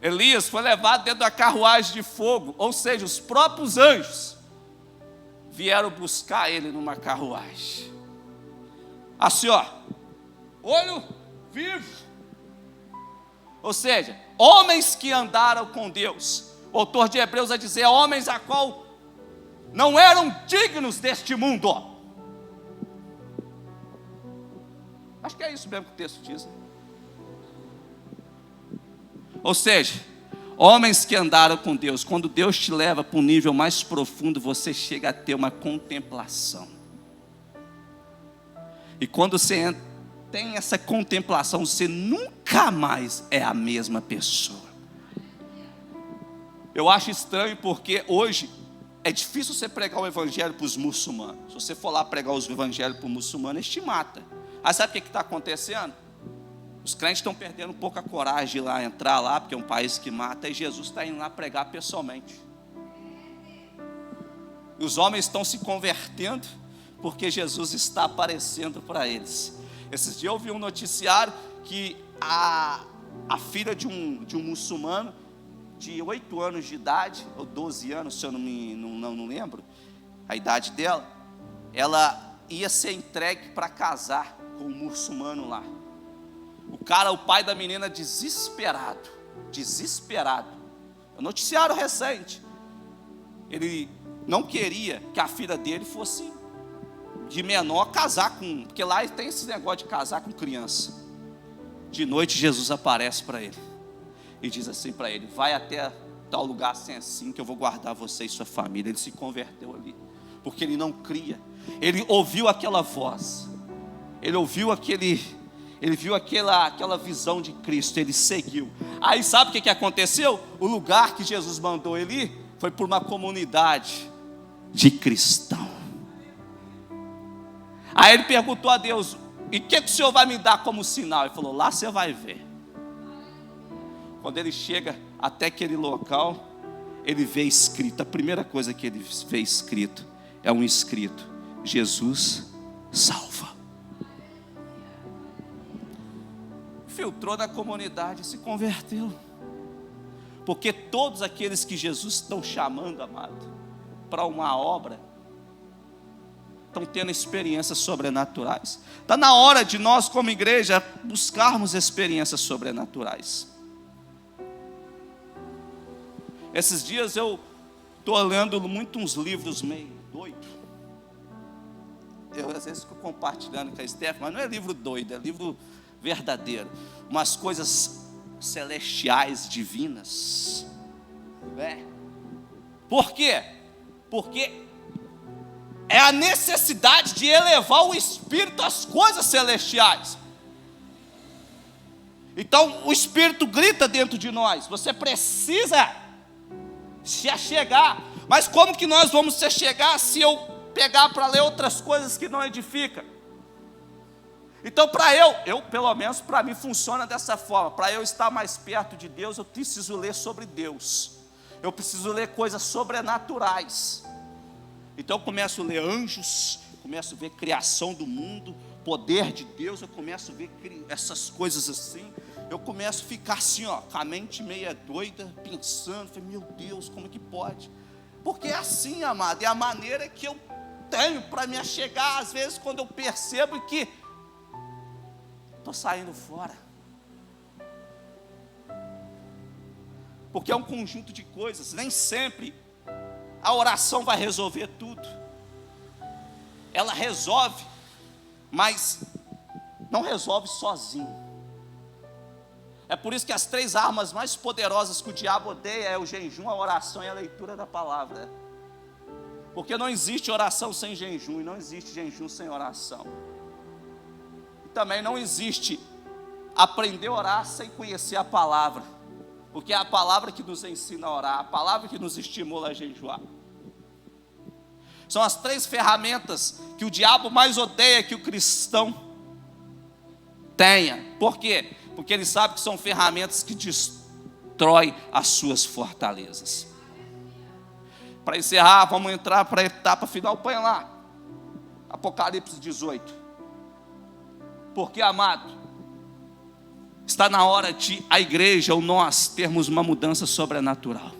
Elias foi levado dentro da carruagem de fogo, ou seja, os próprios anjos vieram buscar ele numa carruagem. Assim, ó, olho vivo. Ou seja, homens que andaram com Deus. O autor de Hebreus vai dizer, homens a qual não eram dignos deste mundo. Acho que é isso mesmo que o texto diz, né? Ou seja, homens que andaram com Deus. Quando Deus te leva para um nível mais profundo, você chega a ter uma contemplação. E quando você tem essa contemplação, você nunca mais é a mesma pessoa. Eu acho estranho porque hoje é difícil você pregar o evangelho para os muçulmanos. Se você for lá pregar o evangelho para o muçulmano, eles te matam. Aí sabe o que está acontecendo? Os crentes estão perdendo um pouco a coragem de ir lá, entrar lá, porque é um país que mata, e Jesus está indo lá pregar pessoalmente. E os homens estão se convertendo, porque Jesus está aparecendo para eles. Esses dias eu vi um noticiário que a filha de um muçulmano, de 8 anos de idade, ou 12 anos, se eu não lembro, a idade dela, ela ia ser entregue para casar com um muçulmano lá. O pai da menina desesperado, é um noticiário recente, ele não queria que a filha dele fosse de menor casar com, porque lá tem esse negócio de casar com criança. De noite Jesus aparece para ele e diz assim para ele, vai até tal lugar assim que eu vou guardar você e sua família. Ele se converteu ali, porque ele não cria. Ele ouviu aquela voz, ele viu aquela visão de Cristo, ele seguiu. Aí sabe o que aconteceu? O lugar que Jesus mandou ele ir foi por uma comunidade de cristãos. Aí ele perguntou a Deus, e o que o Senhor vai me dar como sinal? Ele falou, lá você vai ver. Quando ele chega até aquele local, ele vê escrito, a primeira coisa que ele vê escrito, é um escrito, Jesus salva. Filtrou na comunidade e se converteu. Porque todos aqueles que Jesus estão chamando, amado, para uma obra, estão tendo experiências sobrenaturais. Está na hora de nós, como igreja, buscarmos experiências sobrenaturais. Esses dias eu estou lendo muito uns livros meio doidos. Eu às vezes fico compartilhando com a Stephanie, mas não é livro doido, é livro verdadeiro. Umas coisas celestiais, divinas. Por quê? Porque é a necessidade de elevar o espírito às coisas celestiais. Então o espírito grita dentro de nós, você precisa se achegar. Mas como que nós vamos se achegar se eu pegar para ler outras coisas que não edificam? Então para eu pelo menos para mim funciona dessa forma. Para eu estar mais perto de Deus, eu preciso ler sobre Deus. Eu preciso ler coisas sobrenaturais. Então eu começo a ler anjos, começo a ver criação do mundo, poder de Deus, eu começo a ver essas coisas assim. Eu começo a ficar assim, ó, com a mente meia doida, pensando, falei, meu Deus, como que pode? Porque é assim, amado, é a maneira que eu tenho para me achegar, às vezes, quando eu percebo que estou saindo fora. Porque é um conjunto de coisas, nem sempre a oração vai resolver tudo. Ela resolve, mas não resolve sozinho. É por isso que as 3 armas mais poderosas que o diabo odeia é o jejum, a oração e a leitura da palavra. Porque não existe oração sem jejum, e não existe jejum sem oração. E também não existe aprender a orar sem conhecer a palavra. Porque é a palavra que nos ensina a orar, a palavra que nos estimula a jejuar. São as 3 ferramentas que o diabo mais odeia que o cristão tenha. Por quê? Porque ele sabe que são ferramentas que destroem as suas fortalezas. Para encerrar, vamos entrar para a etapa final. Põe lá, Apocalipse 18. Porque, amado, está na hora de a igreja ou nós termos uma mudança sobrenatural.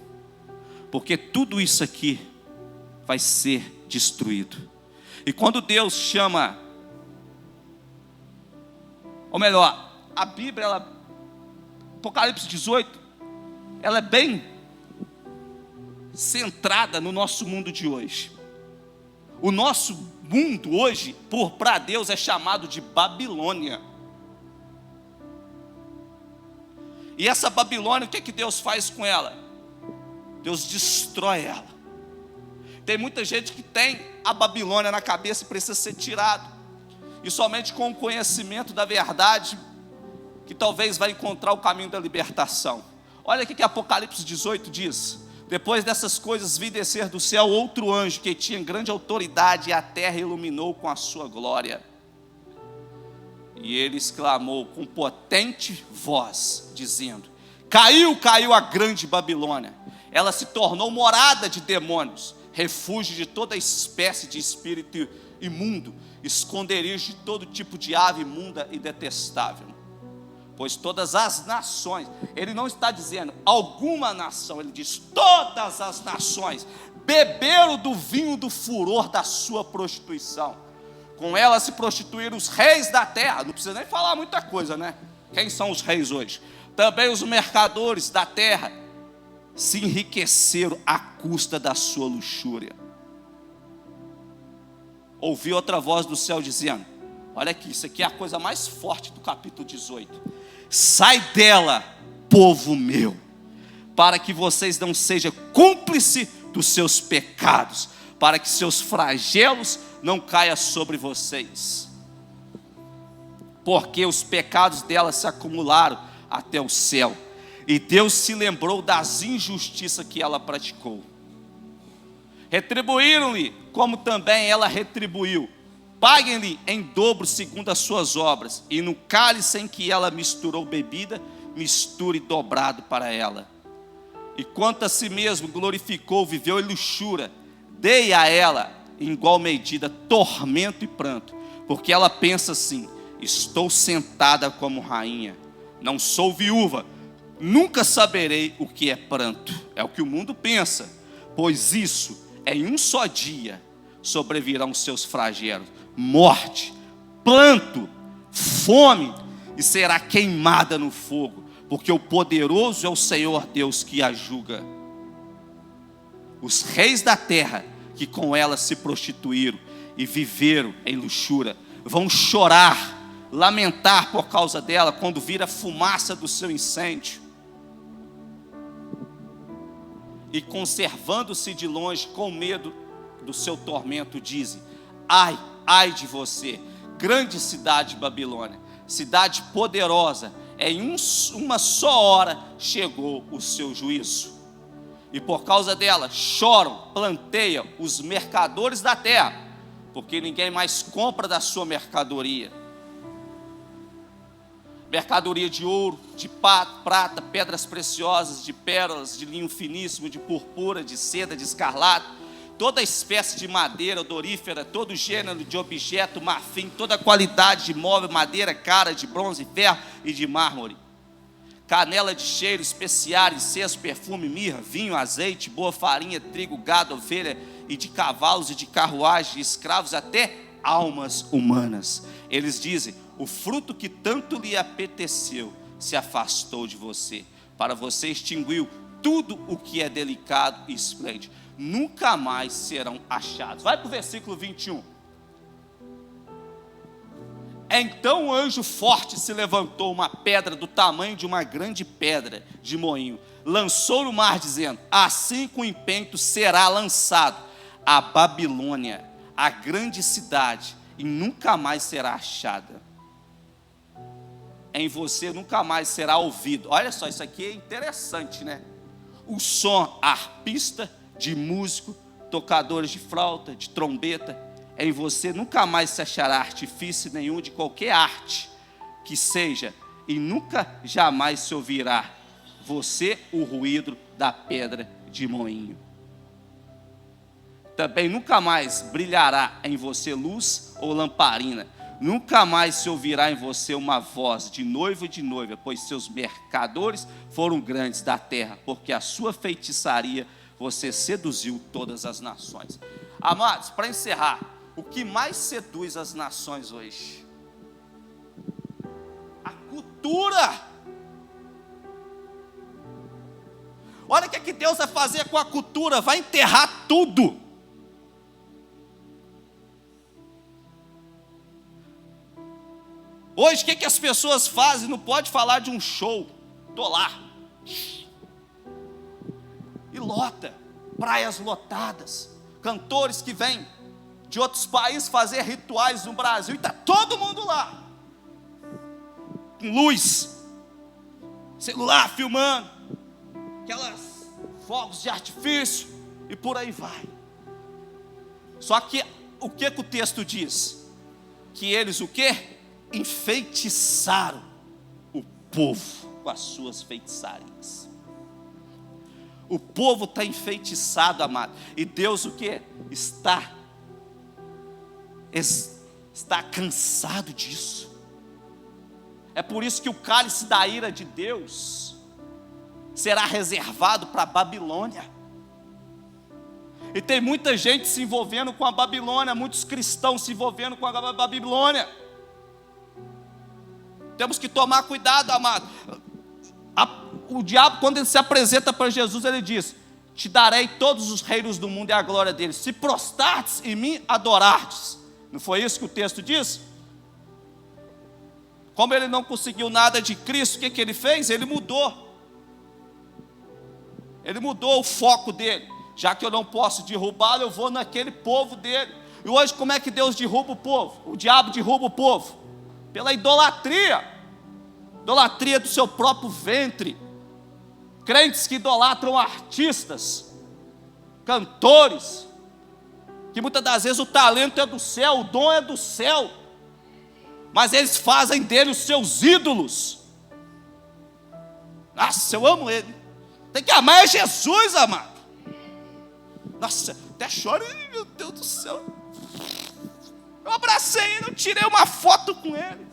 Porque tudo isso aqui vai ser destruído. E quando Deus chama, ou melhor, a Bíblia, Apocalipse 18, ela é bem centrada no nosso mundo de hoje. O nosso mundo hoje, para Deus, é chamado de Babilônia. E essa Babilônia, o que Deus faz com ela? Deus destrói ela. Tem muita gente que tem a Babilônia na cabeça e precisa ser tirado. E somente com o conhecimento da verdade, que talvez vai encontrar o caminho da libertação. Olha o que Apocalipse 18 diz. Depois dessas coisas vi descer do céu outro anjo que tinha grande autoridade, e a terra iluminou com a sua glória. E ele exclamou com potente voz, dizendo: caiu a grande Babilônia. Ela se tornou morada de demônios, refúgio de toda espécie de espírito imundo, esconderijo de todo tipo de ave imunda e detestável. Pois todas as nações, ele não está dizendo alguma nação, ele diz todas as nações, beberam do vinho do furor da sua prostituição. Com ela se prostituíram os reis da terra. Não precisa nem falar muita coisa, né? Quem são os reis hoje? Também os mercadores da terra se enriqueceram à custa da sua luxúria. Ouvi outra voz do céu dizendo: olha aqui, isso aqui é a coisa mais forte do capítulo 18. Sai dela, povo meu, para que vocês não sejam cúmplices dos seus pecados, para que seus flagelos não caiam sobre vocês. Porque os pecados dela se acumularam até o céu, e Deus se lembrou das injustiças que ela praticou. Retribuíram-lhe, como também ela retribuiu. Paguem-lhe em dobro segundo as suas obras, e no cálice em que ela misturou bebida, misture dobrado para ela. E quanto a si mesmo glorificou, viveu em luxúria, dei a ela em igual medida tormento e pranto, porque ela pensa assim: estou sentada como rainha, não sou viúva, nunca saberei o que é pranto. É o que o mundo pensa, pois isso em um só dia sobrevirão seus flagelos: morte, pranto, fome, e será queimada no fogo, porque o poderoso é o Senhor Deus que a julga. Os reis da terra que com ela se prostituíram e viveram em luxúria vão chorar, lamentar por causa dela, quando vir a fumaça do seu incêndio. E conservando-se de longe com medo do seu tormento, dizem: ai, ai de você, grande cidade Babilônia, cidade poderosa, em uma só hora chegou o seu juízo. E por causa dela choram, planteiam os mercadores da terra, porque ninguém mais compra da sua mercadoria. Mercadoria de ouro, de prata, pedras preciosas, de pérolas, de linho finíssimo, de purpura, de seda, de escarlate, toda espécie de madeira odorífera, todo gênero de objeto, marfim, toda qualidade de móvel, madeira cara, de bronze, ferro e de mármore, canela de cheiro, especiares, incenso, perfume, mirra, vinho, azeite, boa farinha, trigo, gado, ovelha, e de cavalos e de carruagem, de escravos, até almas humanas. Eles dizem: o fruto que tanto lhe apeteceu se afastou de você, para você extinguiu tudo o que é delicado e esplêndido, nunca mais serão achados. Vai para o versículo 21. Então o anjo forte se levantou, uma pedra do tamanho de uma grande pedra de moinho, lançou no mar, dizendo: assim com empenho será lançado a Babilônia, a grande cidade, e nunca mais será achada. Em você nunca mais será ouvido. Olha só, isso aqui é interessante, né? O som arpista, de músico, tocadores de flauta, de trombeta, em você nunca mais se achará artifício nenhum de qualquer arte que seja, e nunca jamais se ouvirá você o ruído da pedra de moinho. Também nunca mais brilhará em você luz ou lamparina, nunca mais se ouvirá em você uma voz de noivo e de noiva, pois seus mercadores foram grandes da terra, porque a sua feitiçaria você seduziu todas as nações. Amados, para encerrar, o que mais seduz as nações hoje? A cultura. Olha o que Deus vai fazer com a cultura, vai enterrar tudo. Hoje, o que as pessoas fazem? Não pode falar de um show. Estou lá. E lota. Praias lotadas. Cantores que vêm de outros países fazer rituais no Brasil. E está todo mundo lá. Com luz. Celular filmando. Aquelas fogos de artifício. E por aí vai. Só que o que o texto diz? Que eles o quê? Enfeitiçaram o povo com as suas feitiçarias. O povo está enfeitiçado, amado. E Deus o que? Está cansado disso. É por isso que o cálice da ira de Deus será reservado para a Babilônia. E tem muita gente se envolvendo com a Babilônia, muitos cristãos se envolvendo com a Babilônia. Temos que tomar cuidado, amado. O diabo, quando ele se apresenta para Jesus, ele diz: te darei todos os reinos do mundo e a glória deles, se prostartes e me adorartes. Não foi isso que o texto diz? Como ele não conseguiu nada de Cristo, o que ele fez? Ele mudou. Ele mudou o foco dele. Já que eu não posso derrubá-lo, eu vou naquele povo dele. E hoje como é que Deus derruba o povo? O diabo derruba o povo pela idolatria. Idolatria do seu próprio ventre. Crentes que idolatram artistas, cantores, que muitas das vezes o talento é do céu, o dom é do céu, mas eles fazem dele os seus ídolos. Nossa, eu amo ele. Tem que amar Jesus, amado. Nossa, até choro, meu Deus do céu. Eu abracei ele, eu tirei uma foto com ele.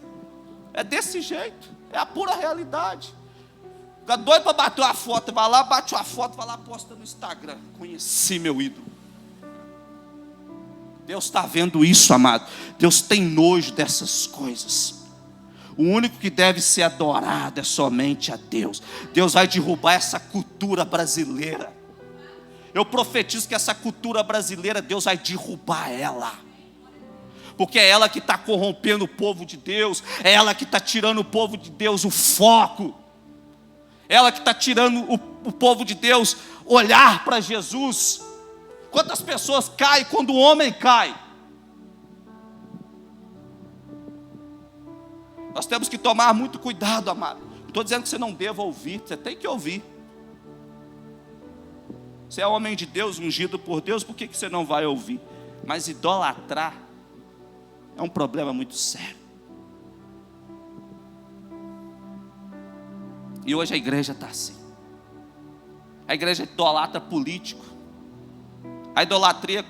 É desse jeito, é a pura realidade. Fica doido para bater uma foto, vai lá, bate uma foto, vai lá, posta no Instagram. Conheci meu ídolo. Deus está vendo isso, amado. Deus tem nojo dessas coisas. O único que deve ser adorado é somente a Deus. Deus vai derrubar essa cultura brasileira. Eu profetizo que essa cultura brasileira, Deus vai derrubar ela. Porque é ela que está corrompendo o povo de Deus. É ela que está tirando o povo de Deus o foco. Ela que está tirando o povo de Deus olhar para Jesus. Quantas pessoas caem quando o homem cai? Nós temos que tomar muito cuidado, amado. Não estou dizendo que você não deva ouvir, você tem que ouvir. Você é homem de Deus, ungido por Deus, por que você não vai ouvir? Mas idolatrar é um problema muito sério. E hoje a igreja está assim. A igreja idolatra político. A idolatria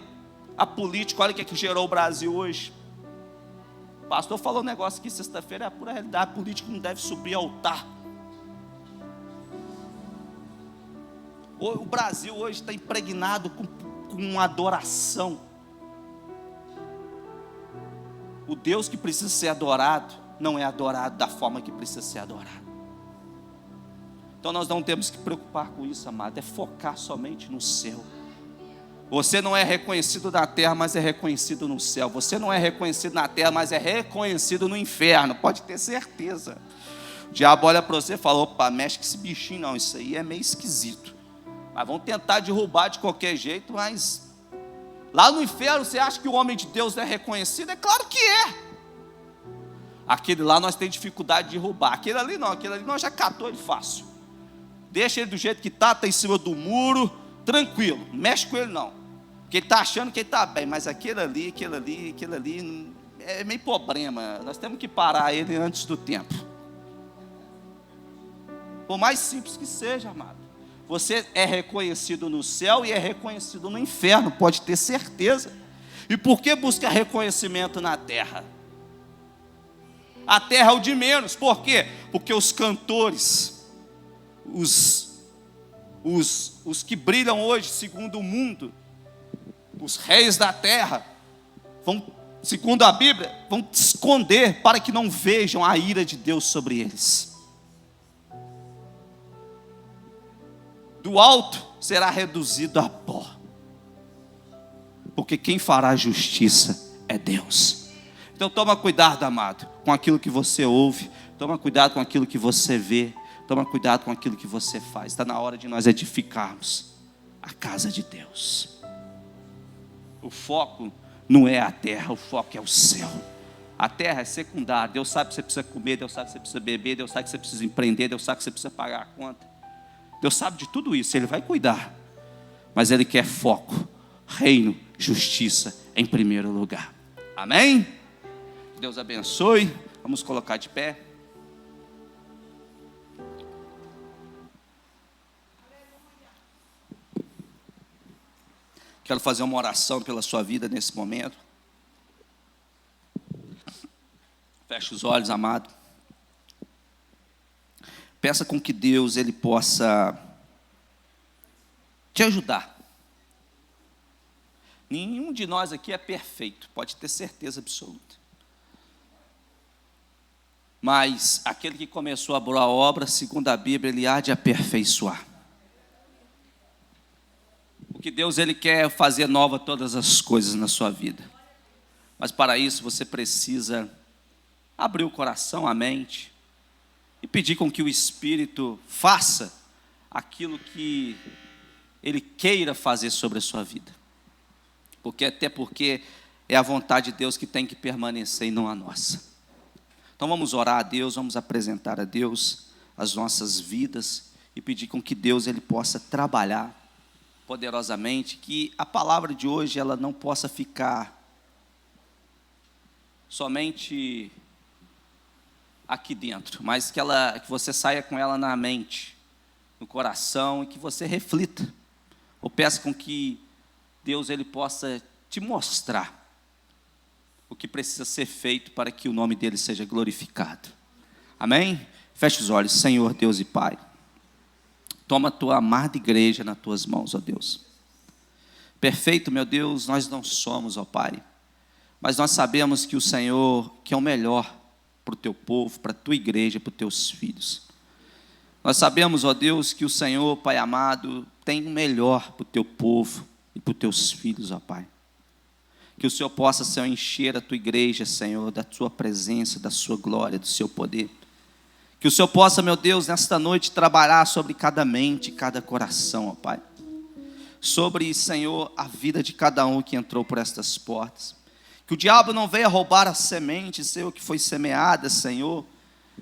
a político, olha o que gerou o Brasil hoje. O pastor falou um negócio aqui sexta-feira, é a pura realidade. Político não deve subir altar. O Brasil hoje está impregnado com adoração. O Deus que precisa ser adorado não é adorado da forma que precisa ser adorado. Então nós não temos que preocupar com isso, amado. É focar somente no céu. Você não é reconhecido na terra, mas é reconhecido no céu. Você não é reconhecido na terra, mas é reconhecido no inferno. Pode ter certeza. O diabo olha para você e fala: opa, mexe com esse bichinho não, isso aí é meio esquisito. Mas vão tentar derrubar de qualquer jeito, mas lá no inferno você acha que o homem de Deus não é reconhecido? É claro que é. Aquele lá nós temos dificuldade de derrubar. Aquele ali nós já catou ele fácil. Deixa ele do jeito que está em cima do muro, tranquilo, não mexe com ele não. Porque ele está achando que ele está bem, mas aquele ali é meio problema. Nós temos que parar ele antes do tempo. Por mais simples que seja, amado. Você é reconhecido no céu e é reconhecido no inferno, pode ter certeza. E por que busca reconhecimento na terra? A terra é o de menos. Por quê? Porque os cantores, os que brilham hoje, segundo o mundo, os reis da terra, vão, segundo a Bíblia, vão se esconder para que não vejam a ira de Deus sobre eles. Do alto será reduzido a pó, porque quem fará justiça é Deus. Então toma cuidado, amado, com aquilo que você ouve, toma cuidado com aquilo que você vê, toma cuidado com aquilo que você faz. Está na hora de nós edificarmos a casa de Deus. O foco não é a terra, o foco é o céu. A terra é secundária. Deus sabe que você precisa comer, Deus sabe que você precisa beber, Deus sabe que você precisa empreender, Deus sabe que você precisa pagar a conta. Deus sabe de tudo isso, Ele vai cuidar. Mas Ele quer foco, reino, justiça em primeiro lugar. Amém? Deus abençoe. Vamos colocar de pé. Quero fazer uma oração pela sua vida nesse momento. Feche os olhos, amado. Peça com que Deus Ele possa te ajudar. Nenhum de nós aqui é perfeito, pode ter certeza absoluta. Mas aquele que começou a boa obra, segundo a Bíblia, Ele há de aperfeiçoar. Porque Deus Ele quer fazer nova todas as coisas na sua vida. Mas para isso você precisa abrir o coração, a mente, e pedir com que o Espírito faça aquilo que Ele queira fazer sobre a sua vida. Até porque é a vontade de Deus que tem que permanecer e não a nossa. Então vamos orar a Deus, vamos apresentar a Deus as nossas vidas e pedir com que Deus Ele possa trabalhar poderosamente, que a palavra de hoje ela não possa ficar somente aqui dentro, mas que você saia com ela na mente, no coração, e que você reflita. Eu peço com que Deus Ele possa te mostrar o que precisa ser feito para que o nome dEle seja glorificado. Amém? Feche os olhos. Senhor Deus e Pai, toma a tua amada igreja nas tuas mãos, ó Deus. Perfeito, meu Deus, nós não somos, ó Pai, mas nós sabemos que o Senhor quer o melhor para o teu povo, para a tua igreja, para os teus filhos. Nós sabemos, ó Deus, que o Senhor, Pai amado, tem o melhor para o teu povo e para os teus filhos, ó Pai. Que o Senhor possa, Senhor, encher a tua igreja, Senhor, da tua presença, da sua glória, do seu poder. Que o Senhor possa, meu Deus, nesta noite trabalhar sobre cada mente, cada coração, ó Pai. Sobre, Senhor, a vida de cada um que entrou por estas portas. Que o diabo não venha roubar a semente, Senhor, que foi semeada, Senhor.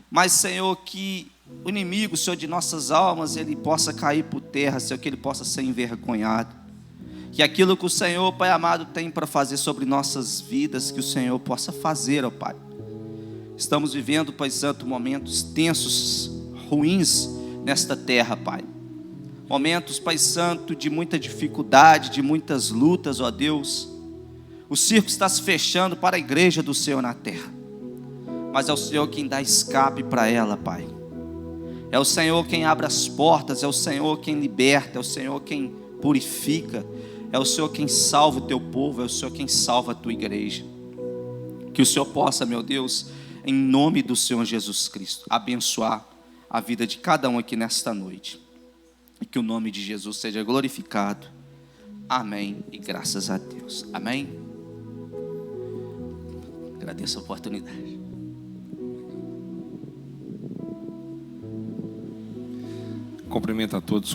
Mas, Senhor, que o inimigo, Senhor, de nossas almas, ele possa cair por terra, Senhor, que ele possa ser envergonhado. Que aquilo que o Senhor, Pai amado, tem para fazer sobre nossas vidas, que o Senhor possa fazer, ó Pai. Estamos vivendo, Pai Santo, momentos tensos, ruins nesta terra, Pai. Momentos, Pai Santo, de muita dificuldade, de muitas lutas, ó Deus. O circo está se fechando para a igreja do Senhor na terra. Mas é o Senhor quem dá escape para ela, Pai. É o Senhor quem abre as portas, é o Senhor quem liberta, é o Senhor quem purifica, é o Senhor quem salva o teu povo, é o Senhor quem salva a tua igreja. Que o Senhor possa, meu Deus, em nome do Senhor Jesus Cristo, abençoar a vida de cada um aqui nesta noite. E que o nome de Jesus seja glorificado. Amém. E graças a Deus. Amém. Agradeço a oportunidade. Cumprimento a todos.